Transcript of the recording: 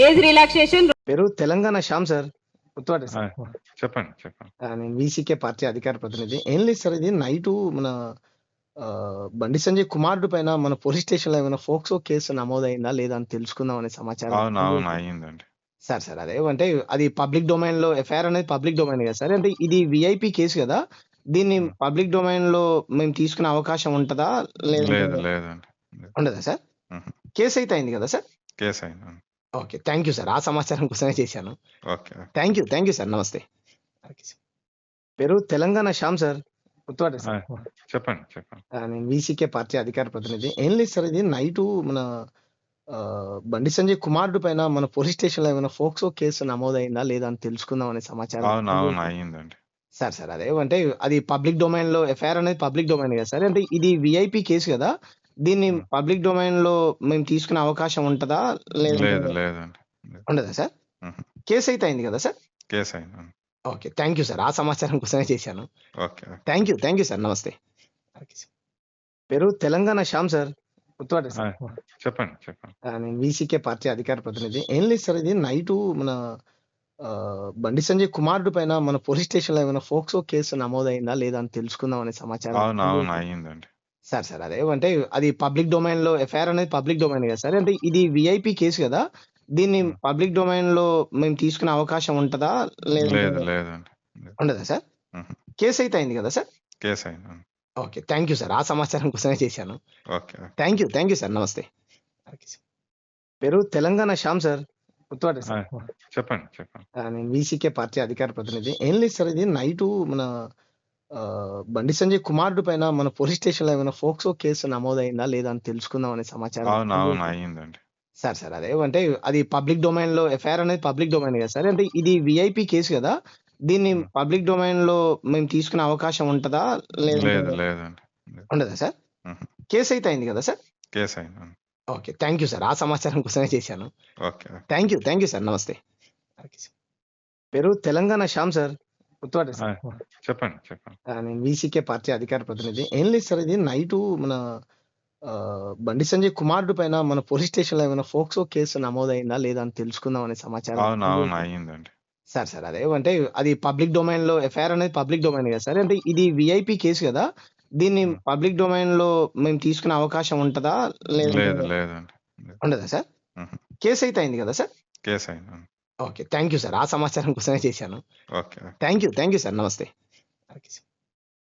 Age relaxation పేరు Telangana Shyam sir. గుర్తుపట్టారు ఆ! Sir. చెప్పండి. చెప్పండి. నేను వీసీకే పార్టీ అధికార ప్రతినిధి. ఏం లేదు సార్, ఇది నైటు మన బండి సంజయ్ కుమారుడు పైన మన పోలీస్ స్టేషన్‌లో ఏమైనా ఫోక్సో కేసు నమోదయిందా లేదా అని తెలుసుకుందాం అనే సమాచారం. అవును. అయిందండి. సార్ అదే అంటే అది పబ్లిక్ డొమైన్‌లో ఎఫ్ఐఆర్ అనేది పబ్లిక్ డొమైన్ కదా సార్. అంటే ఇది వీఐపీ కేసు కదా. దీన్ని హ్మ్. పబ్లిక్ డొమైన్‌లో మేము తీసుకునే అవకాశం ఉంటదా? లేదంటే లేదండి. లేదు. ఉండదా సార్? హుహు. కేస్ అయితే అయింది కదా సార్? కేస్ అయింది. ఓకే. Thank you sir. ఆ సమాచారం కోసమే చేశాను. ఓకే. Thank you sir. నమస్తే. Okay sir. పేరు తెలంగాణ శ్యామ్ సార్. గుర్తుపట్టారు ఆ! సార్. చెప్పండి. నేను వీసీకే పార్టీ అధికార ప్రతినిధి. ఏం లేదు సార్, ఇది నైటు మన బండి సంజయ్ కుమారుడు పైన మన పోలీస్ స్టేషన్‌లో ఏమైనా ఫోక్సో కేసు నమోదయిందా లేదా అని తెలుసుకుందాం అనే సమాచారం. అవును. అయిందండి. సార్ అదే అంటే అది పబ్లిక్ డొమైన్‌లో ఎఫ్ఐఆర్ అనేది పబ్లిక్ డొమైన్ కదా సార్. అంటే ఇది వీఐపీ కేసు కదా. దీన్ని హ్మ్. పబ్లిక్ డొమైన్‌లో మేము తీసుకునే అవకాశం ఉంటదా? లేదంటే లేదండి. ఉండదా సార్? హుహు. కేస్ అయితే అయింది కదా సార్? కేస్ అయింది. ఓకే. Thank you sir. ఆ సమాచారం కోసమే చేశాను. ఓకే. Thank you sir. నమస్తే. Okay sir. పేరు తెలంగాణ శ్యామ్ సార్. గుర్తుపట్టారు ఆ! సార్. చెప్పండి. నేను వీసీకే పార్టీ అధికార ప్రతినిధి. ఏం లేదు సార్, ఇది నైటు మన బండి సంజయ్ కుమారుడు పైన మన పోలీస్ స్టేషన్‌లో ఏమైనా ఫోక్సో కేసు నమోదయిందా లేదా అని తెలుసుకుందాం అనే సమాచారం. అవును. అయిందండి. సార్ అదే అంటే అది పబ్లిక్ డొమైన్‌లో ఎఫ్ఐఆర్ అనేది పబ్లిక్ డొమైన్ కదా సార్. అంటే ఇది వీఐపీ కేసు కదా. దీన్ని హ్మ్. పబ్లిక్ డొమైన్‌లో మేము తీసుకునే అవకాశం ఉంటదా? లేదంటే లేదండి. ఉండదా సార్? హుహు. కేస్ అయితే అయింది కదా సార్? కేస్ అయింది. ఓకే. Thank you sir. ఆ సమాచారం కోసమే చేశాను. ఓకే. Thank you sir. నమస్తే. Okay sir. పేరు తెలంగాణ శ్యామ్ సార్. గుర్తుపట్టారు ఆ! సార్. చెప్పండి. నేను వీసీకే పార్టీ అధికార ప్రతినిధి. ఏం లేదు సార్, ఇది నైటు మన బండి సంజయ్ కుమారుడు పైన మన పోలీస్ స్టేషన్‌లో ఏమైనా ఫోక్సో కేసు నమోదయిందా లేదా అని తెలుసుకుందాం అనే సమాచారం. అవును. అయిందండి. సార్ అదే అంటే అది పబ్లిక్ డొమైన్‌లో ఎఫ్ఐఆర్ అనేది పబ్లిక్ డొమైన్ కదా సార్. అంటే ఇది వీఐపీ కేసు కదా. దీన్ని హ్మ్. పబ్లిక్ డొమైన్‌లో మేము తీసుకునే అవకాశం ఉంటదా? లేదంటే లేదండి. ఉండదా సార్? హుహు. కేస్ అయితే అయింది కదా సార్? కేస్ అయింది. ఓకే. Thank you sir. ఆ సమాచారం కోసమే చేశాను. ఓకే. Thank you sir. నమస్తే. Okay sir. పేరు తెలంగాణ శ్యామ్ సార్. గుర్తుపట్టారు ఆ! సార్. చెప్పండి. నేను వీసీకే పార్టీ అధికార ప్రతినిధి. ఏం లేదు సార్, ఇది నైటు మన బండి సంజయ్ కుమారుడు పైన మన పోలీస్ స్టేషన్‌లో ఏమైనా ఫోక్సో కేసు నమోదయిందా లేదా అని తెలుసుకుందాం అనే సమాచారం. అవును. అయిందండి. సార్ అదే అంటే అది పబ్లిక్ డొమైన్‌లో ఎఫ్ఐఆర్ అనేది పబ్లిక్ డొమైన్ కదా సార్. అంటే ఇది వీఐపీ కేసు కదా. దీన్ని హ్మ్. పబ్లిక్ డొమైన్‌లో మేము తీసుకునే అవకాశం ఉంటదా? లేదంటే లేదండి. ఉండదా సార్? హుహు. కేస్ అయితే అయింది కదా సార్? కేస్ అయింది. ఓకే. Thank you sir. ఆ సమాచారం కోసమే చేశాను. ఓకే. Thank you sir. నమస్తే. Okay sir.